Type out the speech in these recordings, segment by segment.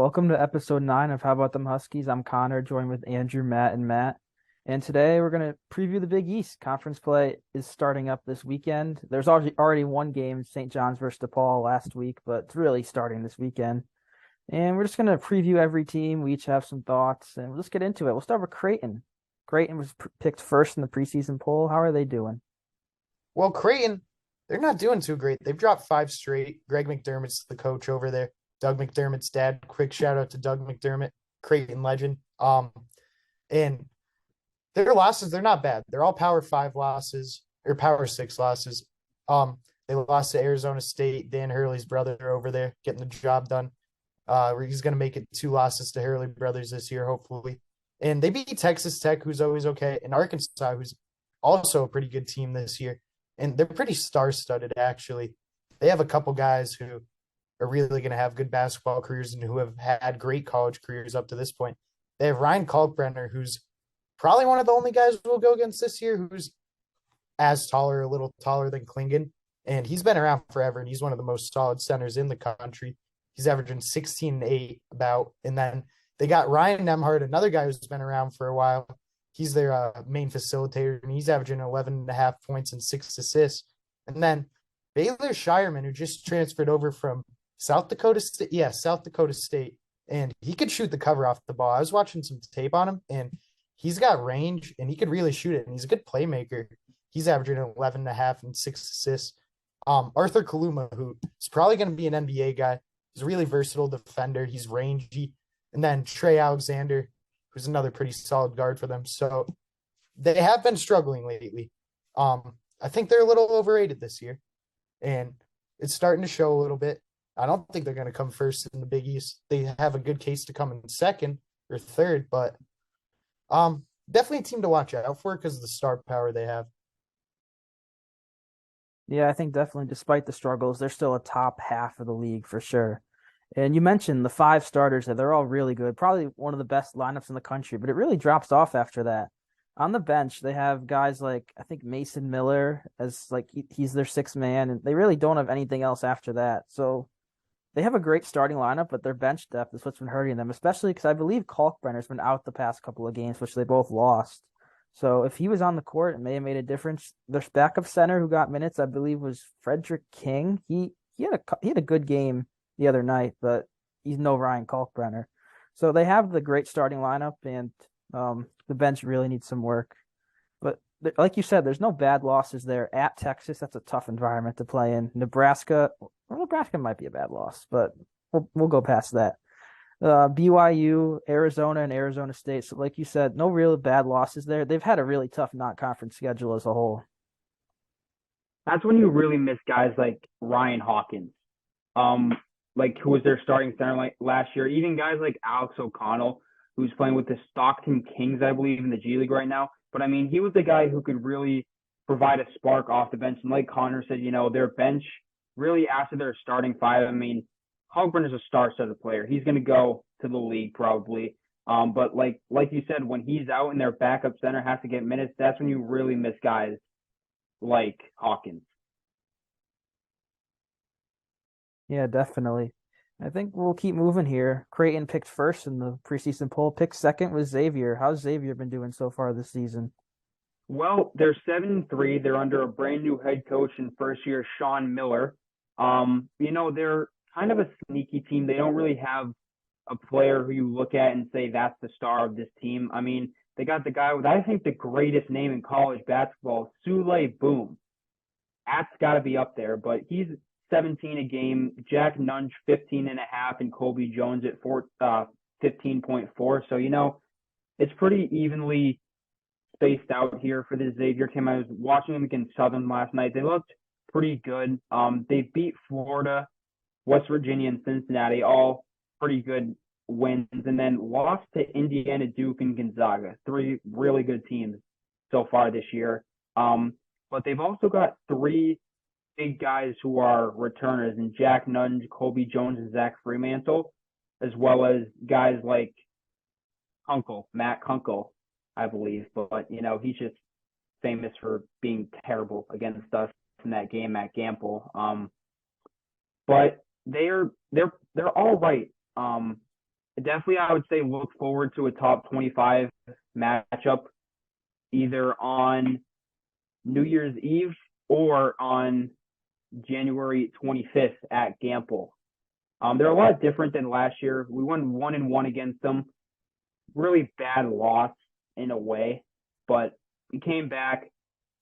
Welcome to episode 9 of How About Them Huskies. I'm Connor, joined with Andrew, Matt, and Matt. And today we're going to preview the Big East. Conference play is starting up this weekend. There's already one game, St. John's versus DePaul last week, but it's really starting this weekend. And we're just going to preview every team. We each have some thoughts, and let's get into it. We'll start with Creighton. Creighton was picked first in the preseason poll. How are they doing? Well, Creighton, they're not doing too great. They've dropped five straight. Greg McDermott's the coach over there. Doug McDermott's dad. Quick shout out to Doug McDermott, Creighton legend. And their losses, they're not bad. They're all Power Five losses or Power Six losses. They lost to Arizona State. Dan Hurley's brother over there getting the job done. He's going to make it two losses to Hurley brothers this year, hopefully. And they beat Texas Tech, who's always okay, and Arkansas, who's also a pretty good team this year. And they're pretty star-studded, actually. They have a couple guys who are really going to have good basketball careers and who have had great college careers up to this point. They have Ryan Kalkbrenner, who's probably one of the only guys we'll go against this year who's as taller, a little taller than Klingon. And he's been around forever, and he's one of the most solid centers in the country. He's averaging 16 and 8 about. And then they got Ryan Nemhard, another guy who's been around for a while. He's their main facilitator, and he's averaging 11 and a half points and 6 assists. And then Baylor Shireman, who just transferred over from South Dakota State. Yeah, South Dakota State. And he could shoot the cover off the ball. I was watching some tape on him, and he's got range, and he could really shoot it. And he's a good playmaker. He's averaging 11 and a half and 6 assists. Arthur Kaluma, who is probably going to be an NBA guy. He's a really versatile defender. He's rangy. And then Trey Alexander, who's another pretty solid guard for them. So they have been struggling lately. I think they're a little overrated this year, and it's starting to show a little bit. I don't think they're going to come first in the Big East. They have a good case to come in second or third, but definitely a team to watch out for because of the star power they have. Yeah, I think definitely despite the struggles, they're still a top half of the league for sure. And you mentioned the five starters that they're all really good, probably one of the best lineups in the country, but it really drops off after that. On the bench, they have guys like I think Mason Miller as like he's their sixth man, and they really don't have anything else after that. So they have a great starting lineup, but their bench depth is what's been hurting them, especially because I believe Kalkbrenner's been out the past couple of games, which they both lost. So if he was on the court, it may have made a difference. Their backup center who got minutes, I believe, was Frederick King. He had a good game the other night, but he's no Ryan Kalkbrenner. So they have the great starting lineup, and the bench really needs some work. But like you said, there's no bad losses there. At Texas, that's a tough environment to play in. Nebraska might be a bad loss, but we'll go past that. BYU, Arizona, and Arizona State. So, like you said, no real bad losses there. They've had a really tough non-conference schedule as a whole. That's when you really miss guys like Ryan Hawkins, like who was their starting center like last year. Even guys like Alex O'Connell, who's playing with the Stockton Kings, I believe, in the G League right now. But I mean, he was the guy who could really provide a spark off the bench. And like Connor said, their bench really after their starting five. I mean, Hogburn is a star-studded player. He's going to go to the league probably. But like you said, when he's out and their backup center has to get minutes, that's when you really miss guys like Hawkins. Yeah, definitely. I think we'll keep moving here. Creighton picked first in the preseason poll. Picked second was Xavier. How's Xavier been doing so far this season? Well, they're 7-3. They're under a brand new head coach in first year, Sean Miller. They're kind of a sneaky team. They don't really have a player who you look at and say that's the star of this team. I mean, they got the guy with I think the greatest name in college basketball, Sule Boom. That's got to be up there, but he's 17 a game. Jack Nunge 15 and a half, and Colby Jones at 15.4. So it's pretty evenly spaced out here for the Xavier team. I was watching them against Southern last night. They looked pretty good. They beat Florida, West Virginia, and Cincinnati, all pretty good wins, and then lost to Indiana, Duke, and Gonzaga. Three really good teams so far this year. But they've also got three big guys who are returners in Jack Nunge, Colby Jones, and Zach Fremantle, as well as guys like Matt Kunkel, I believe. But he's just famous for being terrible against us in that game at Gamble. But they're all right. definitely I would say look forward to a top 25 matchup either on New Year's Eve or on January 25th at Gamble. They're a lot different than last year. We won 1-1 against them. Really bad loss in a way, but we came back,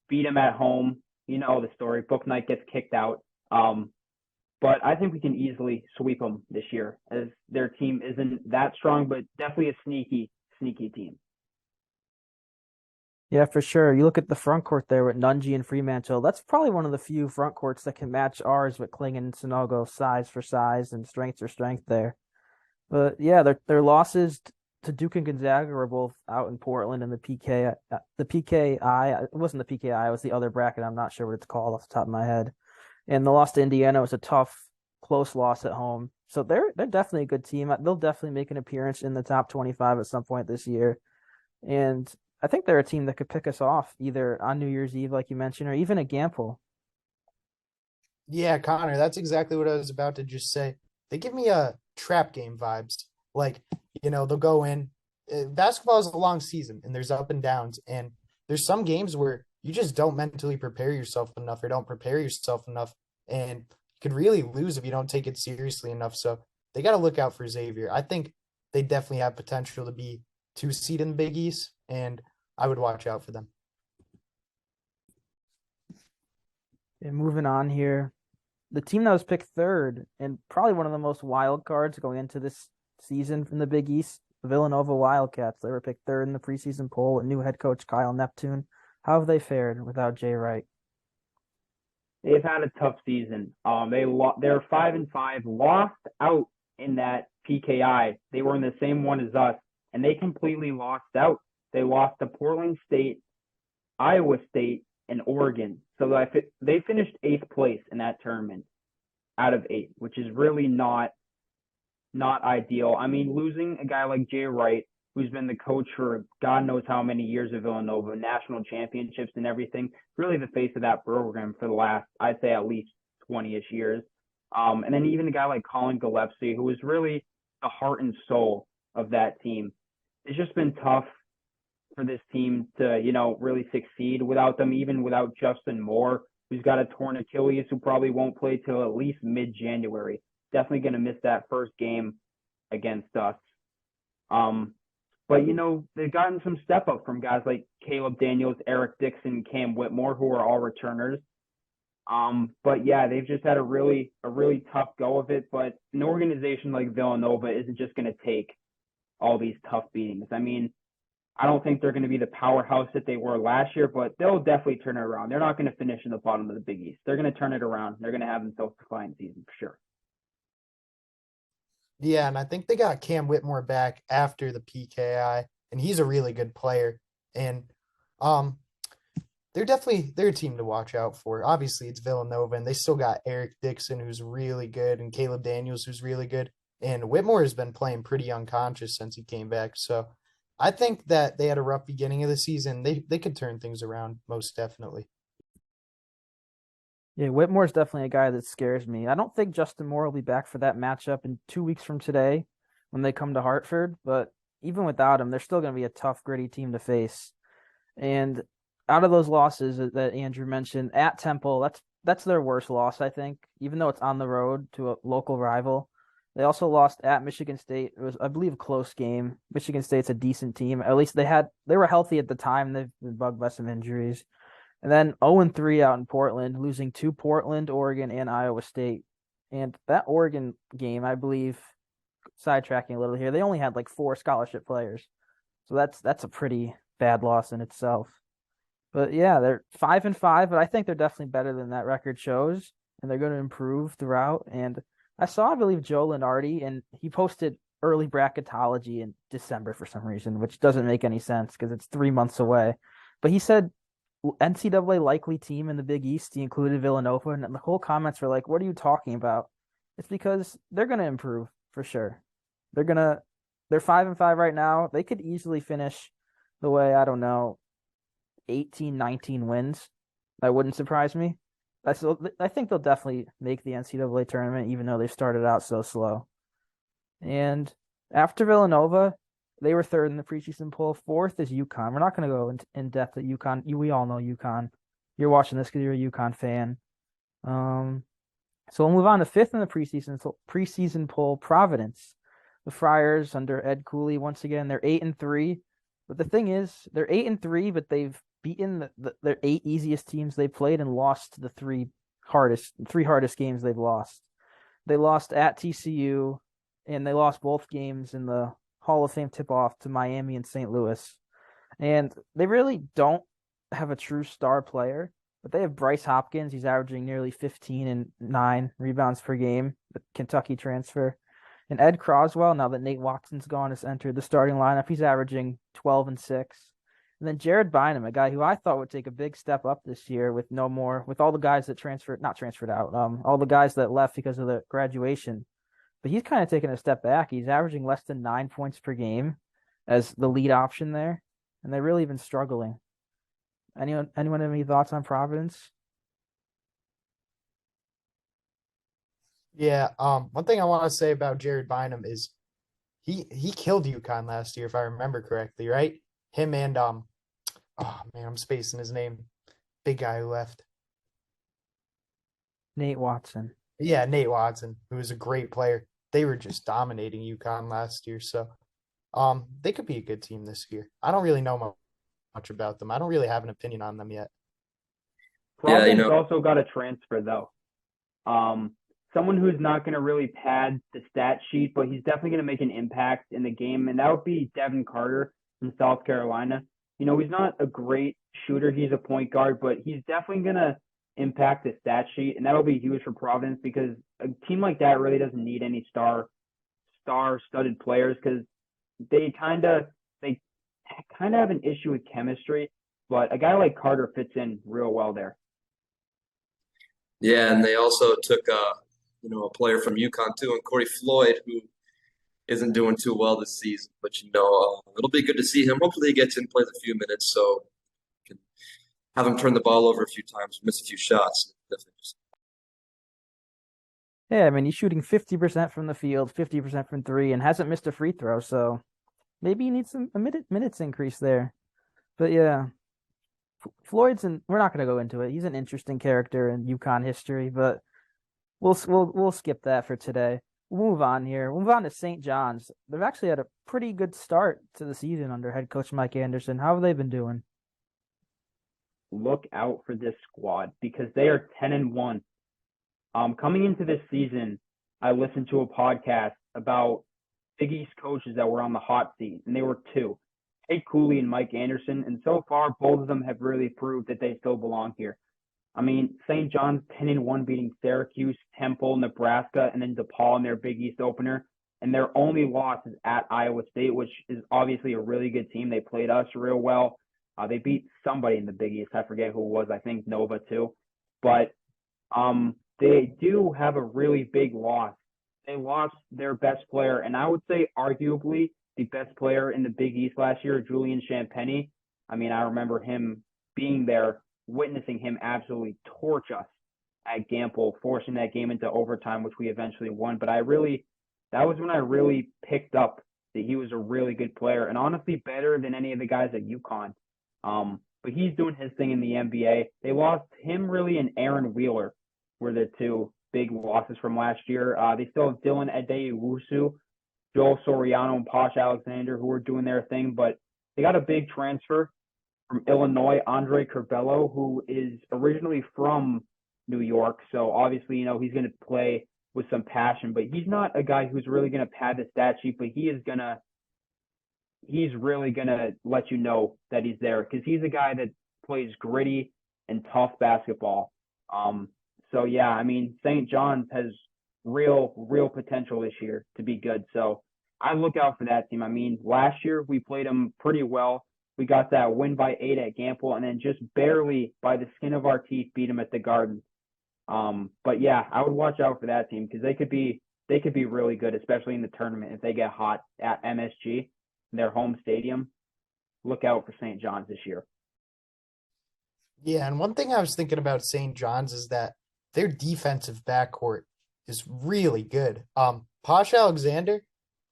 beat them at home. You know the story. Book Night gets kicked out. But I think we can easily sweep them this year, as their team isn't that strong, but definitely a sneaky team. Yeah, for sure. You look at the front court there with Nunji and Fremantle. That's probably one of the few front courts that can match ours with Kling and Sonogo size for size and strength for strength there. But yeah, their losses to Duke and Gonzaga were both out in Portland and the PKI. It wasn't the PKI, it was the other bracket. I'm not sure what it's called off the top of my head. And the loss to Indiana was a tough, close loss at home. So they're definitely a good team. They'll definitely make an appearance in the top 25 at some point this year. And I think they're a team that could pick us off either on New Year's Eve, like you mentioned, or even at Gamble. Yeah, Connor, that's exactly what I was about to just say. They give me a trap game vibes. Like, they'll go in. Basketball is a long season and there's up and downs. And there's some games where you just don't mentally prepare yourself enough or don't prepare yourself enough. And you could really lose if you don't take it seriously enough. So they got to look out for Xavier. I think they definitely have potential to be 2 seed in the Big East. And I would watch out for them. And moving on here, the team that was picked third and probably one of the most wild cards going into this season from the Big East, the Villanova Wildcats. They were picked third in the preseason poll with new head coach Kyle Neptune. How have they fared without Jay Wright? They've had a tough season. They're 5-5, lost out in that PKI. They were in the same one as us, and they completely lost out. They lost to Portland State, Iowa State, and Oregon. So they finished 8th place in that tournament out of 8, which is really not ideal. I mean, losing a guy like Jay Wright, who's been the coach for God knows how many years of Villanova, national championships and everything, really the face of that program for the last, I'd say, at least 20-ish years. And then even a guy like Colin Gillespie, who was really the heart and soul of that team. It's just been tough for this team to, really succeed without them, even without Justin Moore, who's got a torn Achilles, who probably won't play till at least mid-January. Definitely going to miss that first game against us. But, they've gotten some step up from guys like Caleb Daniels, Eric Dixon, Cam Whitmore, who are all returners. But yeah, they've just had a really tough go of it. But an organization like Villanova isn't just going to take all these tough beatings. I mean, I don't think they're going to be the powerhouse that they were last year, but they'll definitely turn it around. They're not going to finish in the bottom of the Big East. They're going to turn it around. They're going to have themselves a fine season for sure. Yeah, and I think they got Cam Whitmore back after the PKI, and he's a really good player. And they're a team to watch out for. Obviously, it's Villanova, and they still got Eric Dixon, who's really good, and Caleb Daniels, who's really good. And Whitmore has been playing pretty unconscious since he came back. So I think that they had a rough beginning of the season. They could turn things around, most definitely. Yeah, Whitmore's definitely a guy that scares me. I don't think Justin Moore will be back for that matchup in 2 weeks from today when they come to Hartford, but even without him, they're still going to be a tough, gritty team to face. And out of those losses that Andrew mentioned, at Temple, that's their worst loss, I think, even though it's on the road to a local rival. They also lost at Michigan State. It was, I believe, a close game. Michigan State's a decent team. At least they were healthy at the time. They've been bugged by some injuries. And then 0-3 out in Portland, losing to Portland, Oregon, and Iowa State. And that Oregon game, I believe, sidetracking a little here, they only had like 4 scholarship players. So that's a pretty bad loss in itself. But yeah, they're 5-5, but I think they're definitely better than that record shows, and they're going to improve throughout. And I saw, I believe, Joe Lenardi, and he posted early bracketology in December for some reason, which doesn't make any sense because it's 3 months away. But he said NCAA likely team in the Big East. He included Villanova, and the whole comments were like, "What are you talking about?" It's because they're going to improve for sure. They're 5-5 right now. They could easily finish the way, I don't know, 18, 19 wins. That wouldn't surprise me. I think they'll definitely make the NCAA tournament, even though they started out so slow. And After Villanova, they were third in the preseason poll. Fourth is UConn. We're not going to go in depth at UConn. We all know UConn. You're watching this because you're a UConn fan. Um, so we'll move on to fifth in the preseason poll. Providence, the Friars under Ed Cooley. Once again, they're 8-3. But the thing is, they're 8-3, but they've beaten their 8 easiest teams they played and lost the three hardest games they've lost. They lost at TCU, and they lost both games in the Hall of Fame tip-off to Miami and St. Louis. And they really don't have a true star player, but they have Bryce Hopkins. He's averaging nearly 15 and 9 rebounds per game, the Kentucky transfer. And Ed Croswell, now that Nate Watson's gone, has entered the starting lineup. He's averaging 12 and 6. And then Jared Bynum, a guy who I thought would take a big step up this year with all the guys that not transferred out, all the guys that left because of the graduation. But he's kind of taken a step back. He's averaging less than 9 points per game as the lead option there. And they've really been struggling. Anyone have any thoughts on Providence? Yeah. One thing I want to say about Jared Bynum is he killed UConn last year, if I remember correctly, right? Him and oh man, I'm spacing his name. Big guy who left. Nate Watson. Yeah, Nate Watson, who was a great player. They were just dominating UConn last year, so they could be a good team this year. I don't really know much about them. I don't really have an opinion on them yet. Yeah, Providence also got a transfer though. Someone who's not going to really pad the stat sheet, but he's definitely going to make an impact in the game, and that would be Devin Carter from South Carolina. He's not a great shooter. He's a point guard, but he's definitely going to impact the stat sheet, and that'll be huge for Providence because a team like that really doesn't need any star-studded players because they kind of have an issue with chemistry. But a guy like Carter fits in real well there. Yeah, and they also took a player from UConn too, and Corey Floyd, who isn't doing too well this season. But it'll be good to see him. Hopefully, he gets in, plays a few minutes, so we can have him turn the ball over a few times, miss a few shots. Yeah, I mean, he's shooting 50% from the field, 50% from three, and hasn't missed a free throw. So maybe he needs a minutes increase there. But yeah, we're not going to go into it. He's an interesting character in UConn history, but we'll skip that for today. We'll move on here. We'll move on to St. John's. They've actually had a pretty good start to the season under head coach Mike Anderson. How have they been doing? Look out for this squad because they are 10-1. Coming into this season, I listened to a podcast about Big East coaches that were on the hot seat, and they were two, Ed Cooley and Mike Anderson, and so far both of them have really proved that they still belong here. I mean, St. John's 10-1 beating Syracuse, Temple, Nebraska, and then DePaul in their Big East opener. And their only loss is at Iowa State, which is obviously a really good team. They played us real well. They beat somebody in the Big East. I forget who it was. I think Nova too. But they do have a really big loss. They lost their best player, and I would say arguably the best player in the Big East last year, Julian Champagnie. I mean, I remember him being there, witnessing him absolutely torch us at Gamble, forcing that game into overtime, which we eventually won. But that was when I really picked up that he was a really good player and honestly better than any of the guys at UConn. But he's doing his thing in the NBA. They lost him really and Aaron Wheeler were the two big losses from last year. They still have Dylan Adewusu, Joel Soriano, and Posh Alexander who are doing their thing, but they got a big transfer from Illinois, Andre Curbelo, who is originally from New York. So obviously, he's going to play with some passion, but he's not a guy who's really going to pad the stat sheet, but he's really going to let you know that he's there because he's a guy that plays gritty and tough basketball. So yeah, I mean, St. John's has real potential this year to be good. So I look out for that team. I mean, last year we played them pretty well. We got that win by 8 at Gamble and then just barely by the skin of our teeth beat them at the Garden. But yeah, I would watch out for that team because they could be really good, especially in the tournament if they get hot at MSG, their home stadium. Look out for St. John's this year. Yeah, and one thing I was thinking about St. John's is that their defensive backcourt is really good. Posh Alexander,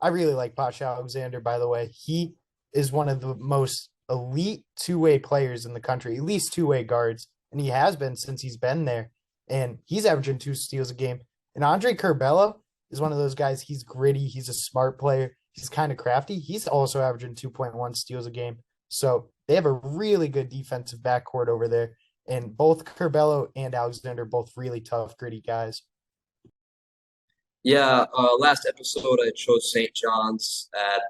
I really like Posh Alexander, by the way. He is one of the most elite two-way players in the country, at least two-way guards, and he has been since he's been there. And he's averaging 2 steals a game. And Andre Curbelo is one of those guys. He's gritty. He's a smart player. He's kind of crafty. He's also averaging 2.1 steals a game. So they have a really good defensive backcourt over there. And both Curbelo and Alexander are both really tough, gritty guys. Yeah, last episode I chose St. John's at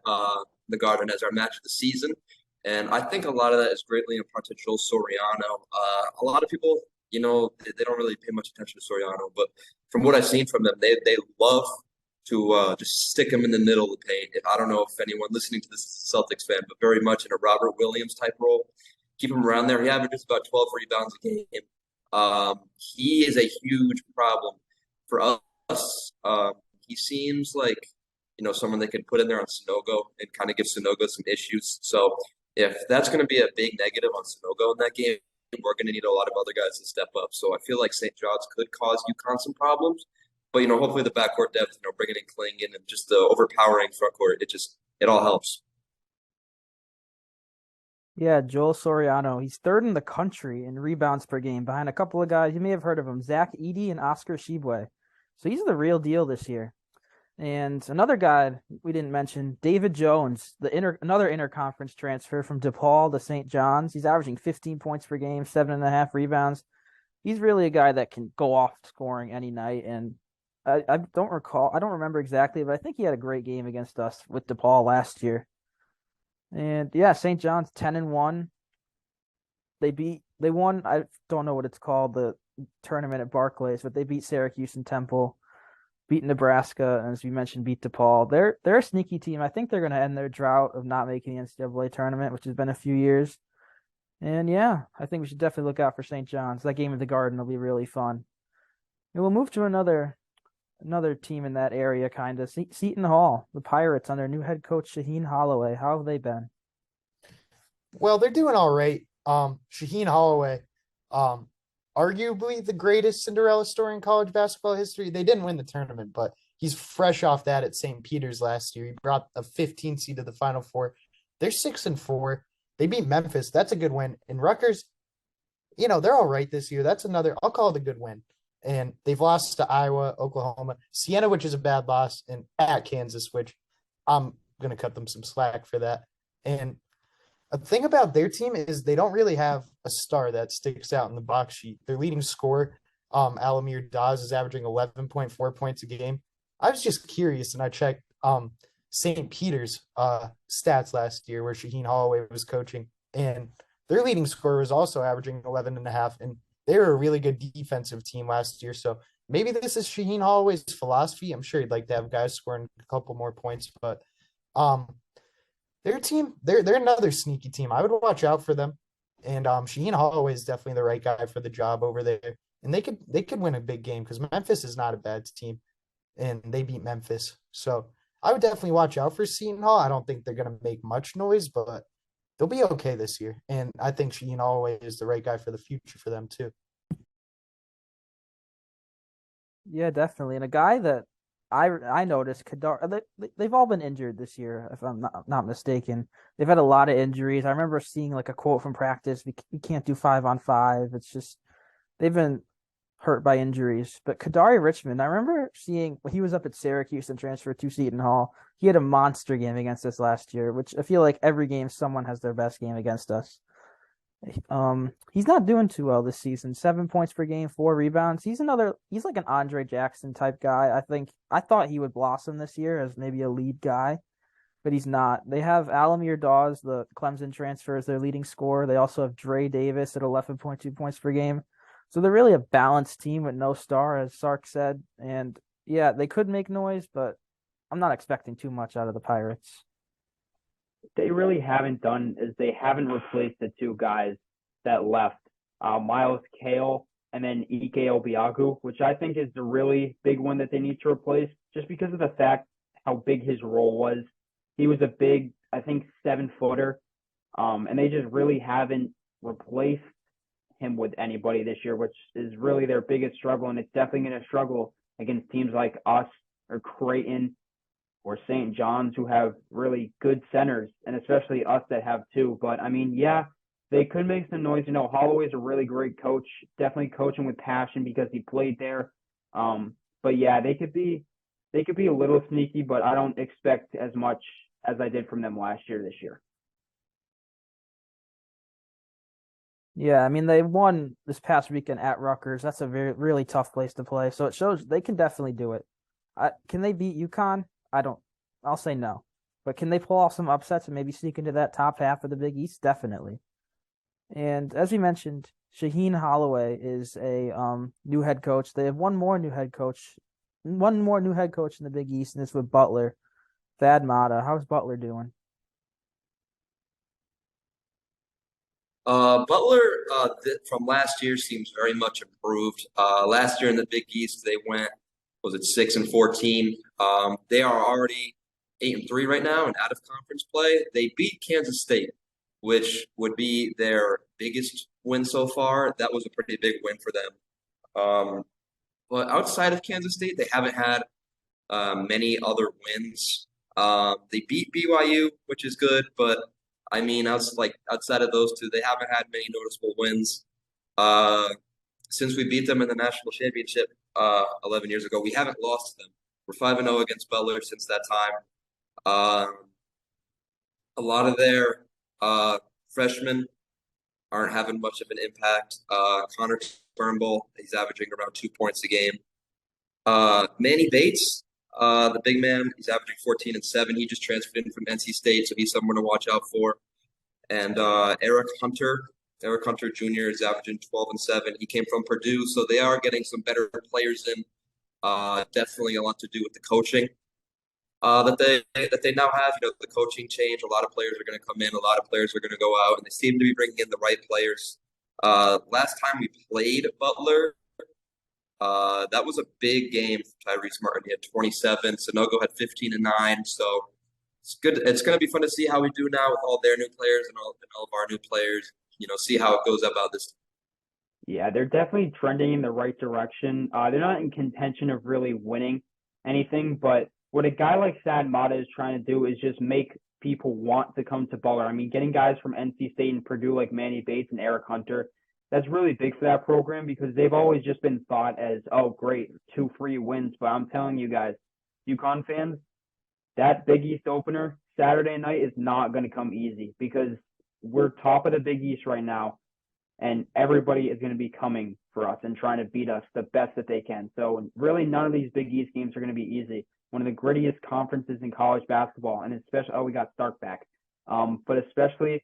the Garden as our match of the season, and I think a lot of that is greatly in part to Joel Soriano. A lot of people, they don't really pay much attention to Soriano, but from what I've seen from them, they love to just stick him in the middle of the paint. I don't know if anyone listening to this is a Celtics fan, but very much in a Robert Williams type role. Keep him around there. He averages about 12 rebounds a game. He is a huge problem for us. He seems like, someone they could put in there on Sunogo and kind of give Sunogo some issues. So if that's going to be a big negative on Sunogo in that game, we're going to need a lot of other guys to step up. So I feel like St. John's could cause UConn some problems. But, hopefully the backcourt depth, bringing in Kling and just the overpowering front court, it all helps. Yeah, Joel Soriano. He's third in the country in rebounds per game behind a couple of guys. You may have heard of him, Zach Edey and Oscar Shibwe. So he's the real deal this year. And another guy we didn't mention, David Jones, another interconference transfer from DePaul to St. John's. He's averaging 15 points per game, 7.5 rebounds. He's really a guy that can go off scoring any night. And I don't remember exactly, but I think he had a great game against us with DePaul last year. And yeah, St. John's 10-1. They won, I don't know what it's called, the tournament at Barclays, but they beat Syracuse and Temple, beat Nebraska, and as we mentioned, beat DePaul. They're a sneaky team. I think they're going to end their drought of not making the NCAA tournament, which has been a few years. And yeah, I think we should definitely look out for St. John's. That game at the Garden will be really fun. And we'll move to another team in that area, kind of. Seton Hall, the Pirates, under new head coach Shaheen Holloway. How have they been? Well, they're doing all right. Shaheen Holloway, arguably the greatest Cinderella story in college basketball history. They didn't win the tournament, but he's fresh off that at St. Peter's last year. He brought a 15 seed to the Final Four. They're 6-4. They beat Memphis. That's a good win. And Rutgers, they're all right this year. That's another, I'll call it a good win. And they've lost to Iowa, Oklahoma, Siena, which is a bad loss, and at Kansas, which I'm going to cut them some slack for that. And a thing about their team is they don't really have a star that sticks out in the box sheet. Their leading scorer, Alamir Dawes, is averaging 11.4 points a game. I was just curious, and I checked St. Peter's stats last year where Shaheen Holloway was coaching, and their leading scorer was also averaging 11.5, and they were a really good defensive team last year. So maybe this is Shaheen Holloway's philosophy. I'm sure he'd like to have guys scoring a couple more points, but their team, they're another sneaky team. I would watch out for them. And Shaheen Holloway is definitely the right guy for the job over there. And they could win a big game because Memphis is not a bad team, and they beat Memphis. So I would definitely watch out for Seton Hall. I don't think they're going to make much noise, but they'll be okay this year. And I think Shaheen Holloway is the right guy for the future for them too. Yeah, definitely. And a guy that I noticed, Kadar, they've all been injured this year, if I'm not mistaken. They've had a lot of injuries. I remember seeing like a quote from practice, we can't do 5-on-5. It's just they've been hurt by injuries. But Kadari Richmond, I remember seeing he was up at Syracuse and transferred to Seton Hall. He had a monster game against us last year, which I feel like every game someone has their best game against us. He's not doing too well this season. 7 points per game, 4 rebounds. He's like an Andre Jackson type guy. I thought he would blossom this year as maybe a lead guy, but he's not. They have Alamir Dawes, the Clemson transfer, as their leading scorer. They also have Dre Davis at 11.2 points per game. So they're really a balanced team with no star, as Sark said. And yeah, they could make noise, but I'm not expecting too much out of the Pirates. They really haven't done is they haven't replaced the two guys that left, Miles Kale and then Ike Obiagu, which I think is the really big one that they need to replace just because of the fact how big his role was. He was a big, I think, 7-footer, and they just really haven't replaced him with anybody this year, which is really their biggest struggle, and it's definitely going to struggle against teams like us or Creighton or St. John's, who have really good centers, and especially us that have two. But I mean, yeah, they could make some noise. Holloway's a really great coach, definitely coaching with passion because he played there. But yeah, they could be a little sneaky, but I don't expect as much as I did from them last year this year. Yeah, I mean they won this past weekend at Rutgers. That's a really tough place to play. So it shows they can definitely do it. Can they beat UConn? I don't. I'll say no. But can they pull off some upsets and maybe sneak into that top half of the Big East? Definitely. And as we mentioned, Shaheen Holloway is a new head coach. They have one more new head coach in the Big East, and it's with Butler, Thad Matta. How's Butler doing? Butler from last year seems very much improved. Last year in the Big East, they went, was it 6-14? They are already 8-3 right now and out of conference play. They beat Kansas State, which would be their biggest win so far. That was a pretty big win for them. But outside of Kansas State, they haven't had many other wins. They beat BYU, which is good, but I mean, outside of those two, they haven't had many noticeable wins. Uh, since we beat them in the national championship 11 years ago, we haven't lost to them. We're 5-0 against Butler since that time. A lot of their freshmen aren't having much of an impact. Connor Turnbull, he's averaging around 2 points a game. Manny Bates, the big man, he's averaging 14 and 7. He just transferred in from NC State, so he's someone to watch out for. And Eric Hunter Jr. is averaging 12 and 7. He came from Purdue, so they are getting some better players in. Definitely a lot to do with the coaching that they now have. The coaching change. A lot of players are going to come in. A lot of players are going to go out, and they seem to be bringing in the right players. Last time we played Butler, that was a big game for Tyrese Martin. He had 27. Sanogo had 15 and 9. So it's good. It's going to be fun to see how we do now with all their new players and all of our new players. See how it goes about this. Yeah, they're definitely trending in the right direction. They're not in contention of really winning anything, but what a guy like Thad Matta is trying to do is just make people want to come to Butler. I mean, getting guys from NC State and Purdue like Manny Bates and Eric Hunter, that's really big for that program because they've always just been thought as, oh, great, 2 free wins. But I'm telling you guys, UConn fans, that Big East opener Saturday night is not going to come easy because we're top of the Big East right now, and everybody is going to be coming for us and trying to beat us the best that they can. So really none of these Big East games are going to be easy. One of the grittiest conferences in college basketball, and especially, we got Stark back. But especially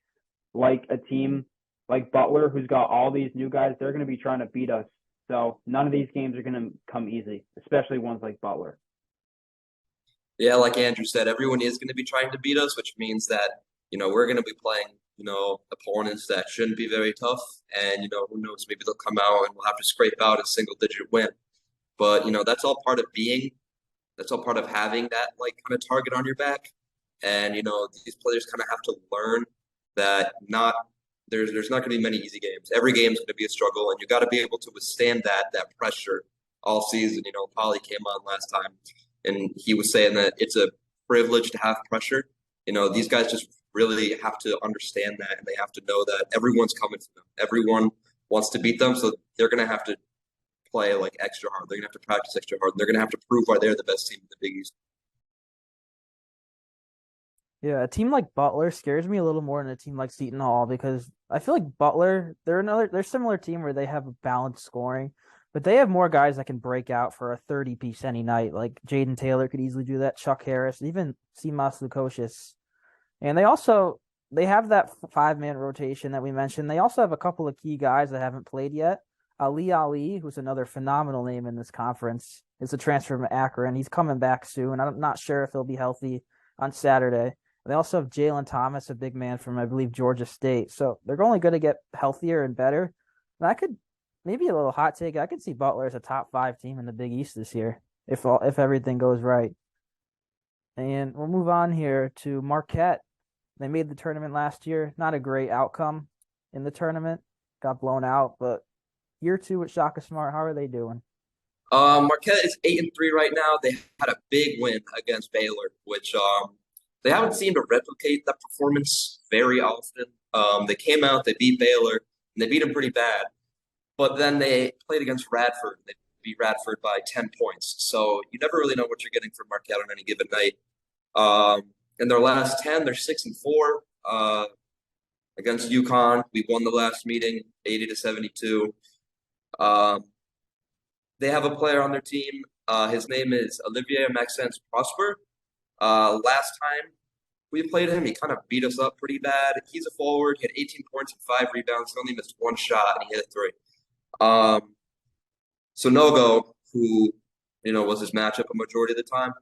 like a team like Butler, who's got all these new guys, they're going to be trying to beat us. So none of these games are going to come easy, especially ones like Butler. Yeah, like Andrew said, everyone is going to be trying to beat us, which means that, we're going to be playing, opponents that shouldn't be very tough. And, who knows, maybe they'll come out and we'll have to scrape out a single-digit win. But, that's all part of having that, kind of target on your back. And, these players kind of have to learn that there's not going to be many easy games. Every game is going to be a struggle, and you got to be able to withstand that pressure all season. Paulie came on last time, and he was saying that it's a privilege to have pressure. These guys just really have to understand that, and they have to know that everyone's coming for them. Everyone wants to beat them, so they're going to have to play extra hard. They're going to have to practice extra hard. They're going to have to prove why they're the best team in the Big East. Yeah, a team like Butler scares me a little more than a team like Seton Hall because I feel like Butler, they're a similar team where they have a balanced scoring, but they have more guys that can break out for a 30-piece any night. Like Jaden Taylor could easily do that, Chuck Harris, even Simas Lukosius. And they have that 5-man rotation that we mentioned. They also have a couple of key guys that haven't played yet. Ali, who's another phenomenal name in this conference, is a transfer from Akron. He's coming back soon. I'm not sure if he'll be healthy on Saturday. They also have Jalen Thomas, a big man from, I believe, Georgia State. So they're only going to get healthier and better. And I could, maybe a little hot take, I could see Butler as a top 5 team in the Big East this year if everything goes right. And we'll move on here to Marquette. They made the tournament last year. Not a great outcome in the tournament. Got blown out, but year 2 with Shaka Smart, how are they doing? Marquette is 8-3 right now. They had a big win against Baylor, which they haven't seemed to replicate that performance very often. They came out, they beat Baylor, and they beat them pretty bad. But then they played against Radford. They beat Radford by 10 points. So you never really know what you're getting from Marquette on any given night. In their last 10, they're 6-4. Against UConn, we won the last meeting, 80-72. Um, they have a player on their team. His name is Olivier Maxence Prosper. Last time we played him, he kind of beat us up pretty bad. He's a forward. He had 18 points and 5 rebounds. He only missed one shot, and he hit a three. Sonogo, who was his matchup a majority of the time,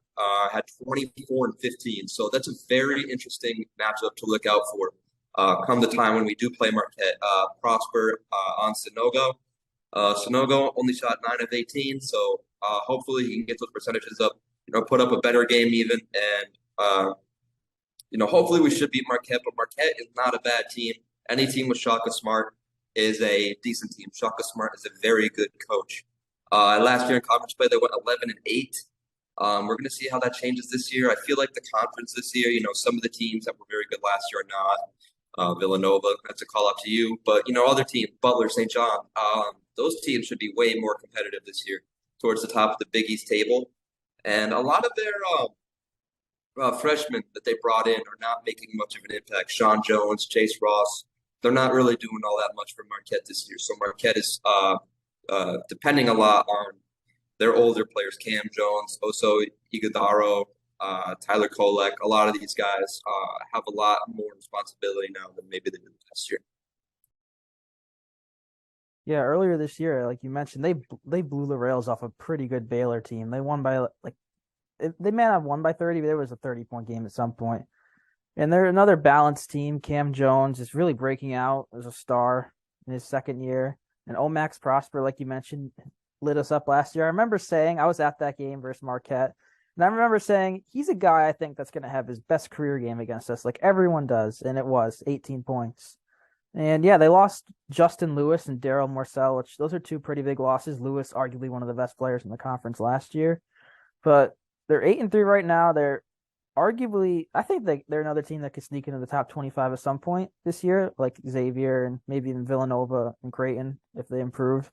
had 24 and 15. So that's a very interesting matchup to look out for. Come the time when we do play Marquette, Prosper on Sonogo. Sonogo only shot 9 of 18, so hopefully he can get those percentages up. Put up a better game even, and hopefully we should beat Marquette. But Marquette is not a bad team. Any team with Shaka Smart is a decent team. Shaka Smart is a very good coach. Last year in conference play, they went 11-8. We're going to see how that changes this year. I feel like the conference this year, some of the teams that were very good last year are not. Villanova, that's a call out to you. But, other teams, Butler, St. John, those teams should be way more competitive this year towards the top of the Big East table. And a lot of their freshmen that they brought in are not making much of an impact. Sean Jones, Chase Ross, they're not really doing all that much for Marquette this year. So Marquette is depending a lot on their older players, Cam Jones, Oso Ighodaro, Tyler Kolek. A lot of these guys have a lot more responsibility now than maybe they did last year. Yeah, earlier this year, like you mentioned, they blew the rails off a pretty good Baylor team. They won by they may not have won by 30, but there was a 30-point game at some point. And they're another balanced team. Cam Jones is really breaking out as a star in his second year. And Omax Prosper, like you mentioned, lit us up last year. I remember saying, I was at that game versus Marquette, and I remember saying, he's a guy I think that's going to have his best career game against us, like everyone does. And it was 18 points. And yeah, they lost Justin Lewis and Daryl Morcell, which those are two pretty big losses. Lewis, arguably one of the best players in the conference last year. But they're 8-3 right now. They're arguably, I think they're another team that could sneak into the top 25 at some point this year, like Xavier and maybe even Villanova and Creighton if they improve.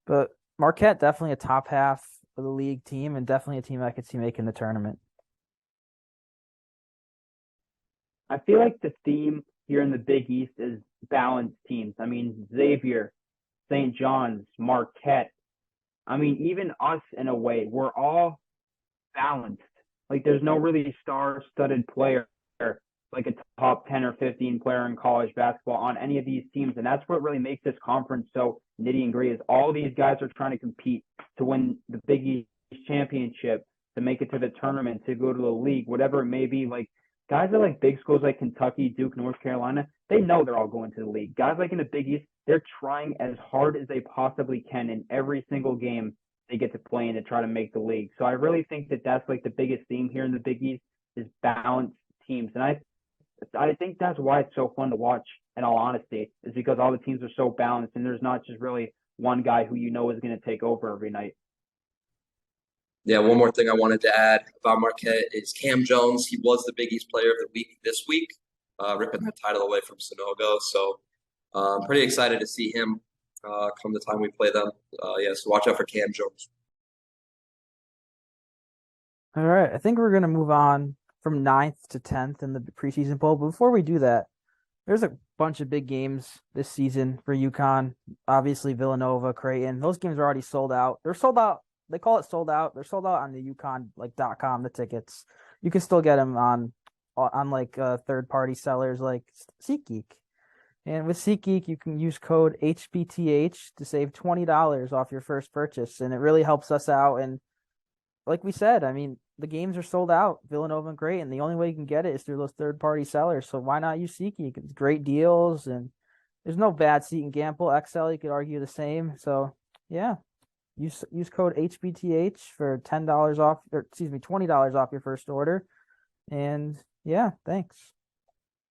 But Marquette, definitely a top half of the league team and definitely a team I could see making the tournament. I feel like the theme here in the Big East is balanced teams. I mean, Xavier, St. John's, Marquette. I mean, even us in a way, we're all balanced. Like, there's no really star-studded player, like a top 10 or 15 player in college basketball on any of these teams. And that's what really makes this conference so nitty and gritty is all these guys are trying to compete to win the Big East championship, to make it to the tournament, to go to the league, whatever it may be. Like, guys at like big schools like Kentucky, Duke, North Carolina, they know they're all going to the league. Guys like in the Big East, they're trying as hard as they possibly can in every single game they get to play in to try to make the league. So I really think that that's like the biggest theme here in the Big East is balanced teams. And I think that's why it's so fun to watch, in all honesty, is because all the teams are so balanced and there's not just really one guy who is going to take over every night. Yeah, one more thing I wanted to add about Marquette is Cam Jones. He was the Big East Player of the Week this week, ripping that title away from Sonogo. So I'm pretty excited to see him come the time we play them. So watch out for Cam Jones. All right, I think we're going to move on from 9th to 10th in the preseason poll. But before we do that, there's a bunch of big games this season for UConn. Obviously, Villanova, Creighton. Those games are already sold out. They're sold out. They call it sold out. They're sold out on the UConn .com. The tickets you can still get them on third party sellers like SeatGeek. And with SeatGeek, you can use code HBTH to save $20 off your first purchase, and it really helps us out. And like we said, I mean, the games are sold out, Villanova and Creighton. The only way you can get it is through those third party sellers. So why not use SeatGeek? It's great deals, and there's no bad seat and gamble. XL, you could argue the same. So yeah. Use code HBTH for $10 off, or excuse me, $20 off your first order. And yeah, thanks.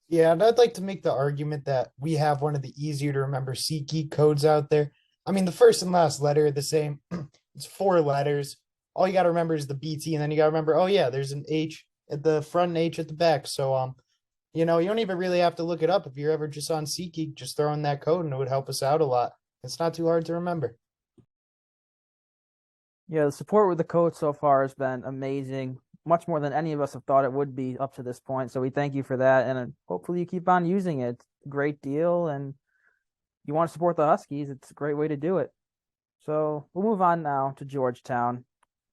Yeah, and I'd like to make the argument that we have one of the easier to remember SeatGeek codes out there. I mean, the first and last letter are the same. It's 4 letters. All you got to remember is the BT, and then you got to remember, oh yeah, there's an H at the front and H at the back. So you don't even really have to look it up if you're ever just on SeatGeek. Just throw in that code, and it would help us out a lot. It's not too hard to remember. Yeah, the support with the code so far has been amazing, much more than any of us have thought it would be up to this point. So we thank you for that, and hopefully you keep on using it. It's a great deal, and you want to support the Huskies, it's a great way to do it. So we'll move on now to Georgetown,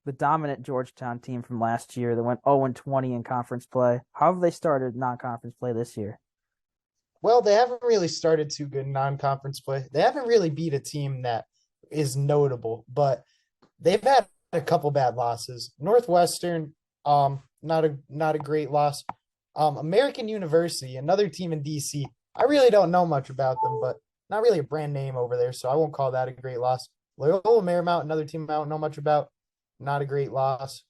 the dominant Georgetown team from last year that went 0-20 in conference play. How have they started non-conference play this year? Well, they haven't really started too good in non-conference play. They haven't really beat a team that is notable, but they've had a couple bad losses. Northwestern, not a great loss. American University, another team in DC. I really don't know much about them, but not really a brand name over there, so I won't call that a great loss. Loyola Marymount, another team I don't know much about, not a great loss.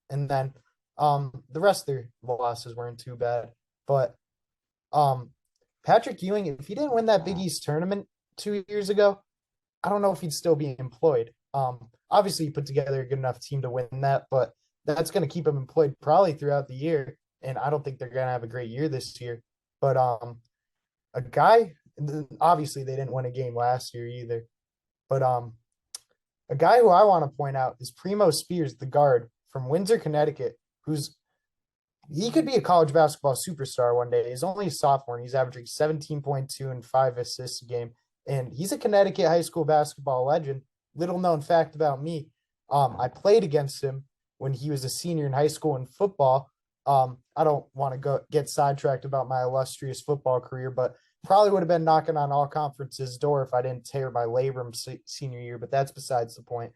And then the rest of their losses weren't too bad. But um Patrick Ewing, if he didn't win that Big East tournament 2 years ago, I don't know if he'd still be employed. Obviously he put together a good enough team to win that, but that's going to keep him employed probably throughout the year. And I don't think they're going to have a great year this year. But a guy, obviously they didn't win a game last year either. But a guy who I want to point out is Primo Spears, the guard from Windsor, Connecticut, he could be a college basketball superstar one day. He's only a sophomore and he's averaging 17.2 and 5 assists a game. And he's a Connecticut high school basketball legend. Little known fact about me. I played against him when he was a senior in high school in football. I don't want to get sidetracked about my illustrious football career, but probably would have been knocking on all conferences' door if I didn't tear my labrum senior year, but that's besides the point.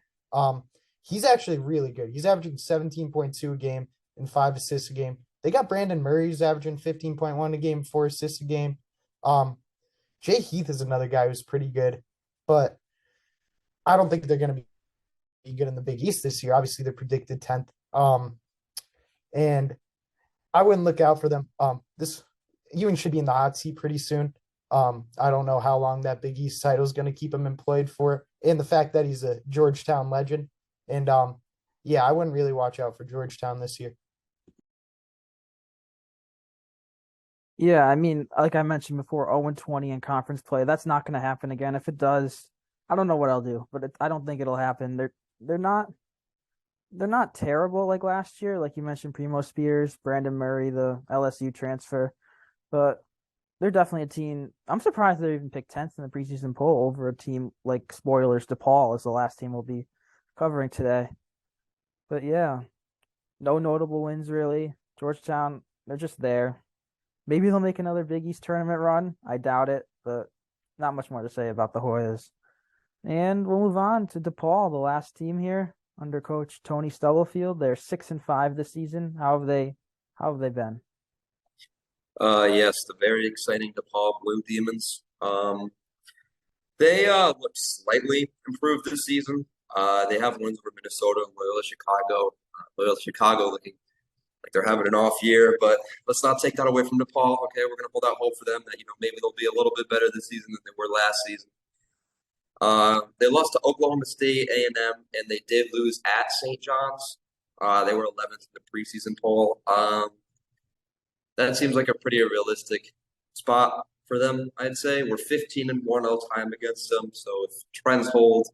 He's actually really good. He's averaging 17.2 a game and 5 assists a game. They got Brandon Murray, who's averaging 15.1 a game, 4 assists a game. Jay Heath is another guy who's pretty good, but I don't think they're going to be good in the Big East this year. Obviously, they're predicted 10th. And I wouldn't look out for them. This Ewing should be in the hot seat pretty soon. I don't know how long that Big East title is going to keep him employed for, and the fact that he's a Georgetown legend. And yeah, I wouldn't really watch out for Georgetown this year. Yeah, I mean, like I mentioned before, 0-20 in conference play. That's not going to happen again. If it does, I don't know what I'll do, but I don't think it'll happen. They're not they're not terrible like last year. Like you mentioned, Primo Spears, Brandon Murray, the LSU transfer, but they're definitely a team. I'm surprised they even picked 10th in the preseason poll over a team like spoilers DePaul is the last team we'll be covering today. But yeah, no notable wins really. Georgetown, they're just there. Maybe they'll make another Big East tournament run. I doubt it, but not much more to say about the Hoyas. And we'll move on to DePaul, the last team here under coach Tony Stubblefield. They're 6-5 this season. How have they been? Yes, the very exciting DePaul Blue Demons. They look slightly improved this season. They have wins over Minnesota, Loyola Chicago. Loyola Chicago looking like they're having an off year, but let's not take that away from DePaul. Okay, we're gonna hold out hope for them that maybe they'll be a little bit better this season than they were last season. They lost to Oklahoma State, A&M, and they did lose at St. John's. They were 11th in the preseason poll. That seems like a pretty realistic spot for them, I'd say. We're 15-1 all time against them, so if trends hold,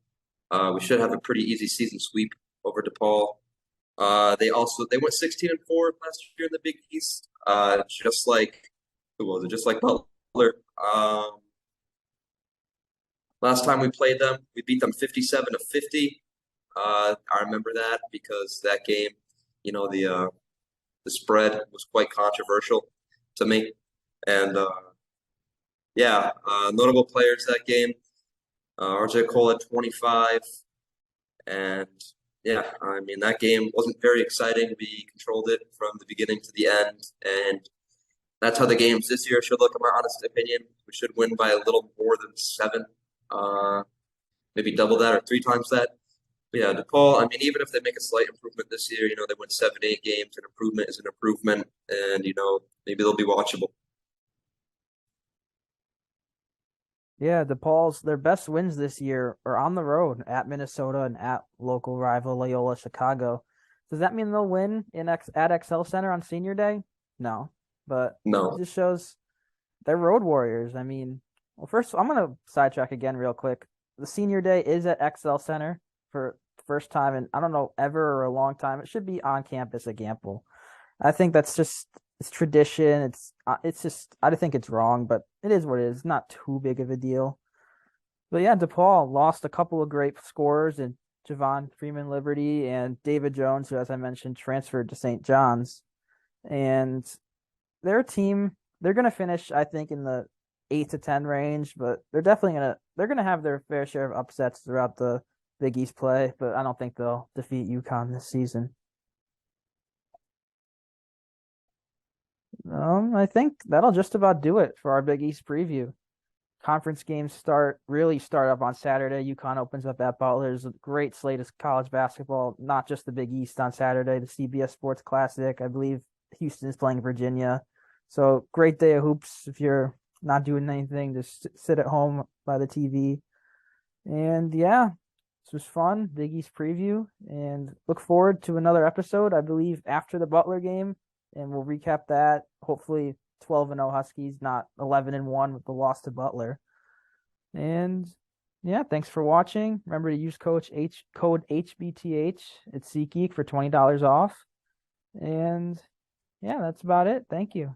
we should have a pretty easy season sweep over DePaul. They went 16-4 last year in the Big East, just like who was it? Just like Butler. Last time we played them, we beat them 57-50. I remember that because that game, the spread was quite controversial to me. And yeah, notable players that game. RJ Cole at 25. And yeah, I mean, that game wasn't very exciting. We controlled it from the beginning to the end. And that's how the games this year should look, in my honest opinion. We should win by a little more than 7. Maybe double that or 3 times that. But yeah, DePaul, I mean, even if they make a slight improvement this year, they win 7, 8 games. An improvement is an improvement. And, maybe they'll be watchable. Yeah, DePaul's their best wins this year are on the road at Minnesota and at local rival Loyola Chicago. Does that mean they'll win at XL Center on Senior Day? No, but it No. just shows they're road warriors. I mean, well, first I'm gonna sidetrack again real quick. The Senior Day is at XL Center for the first time in I don't know ever or a long time. It should be on campus at Gamble. I think that's just it's tradition. It's just I think it's wrong, but it is what it is. It's not too big of a deal. But yeah, DePaul lost a couple of great scorers in Javon Freeman Liberty and David Jones, who, as I mentioned, transferred to St. John's. And their team, they're going to finish, I think, in the 8 to 10 range, but they're gonna have their fair share of upsets throughout the Big East play. But I don't think they'll defeat UConn this season. I think that'll just about do it for our Big East preview. Conference games really start up on Saturday. UConn opens up at Butler. There's a great slate of college basketball, not just the Big East on Saturday, the CBS Sports Classic. I believe Houston is playing Virginia. So great day of hoops if you're not doing anything, just sit at home by the TV. And yeah, this was fun, Big East preview, and look forward to another episode, I believe, after the Butler game, and we'll recap that. Hopefully 12-0 Huskies, not 11-1 with the loss to Butler. And yeah, thanks for watching. Remember to use code HBTH at SeatGeek for $20 off. And yeah, that's about it. Thank you.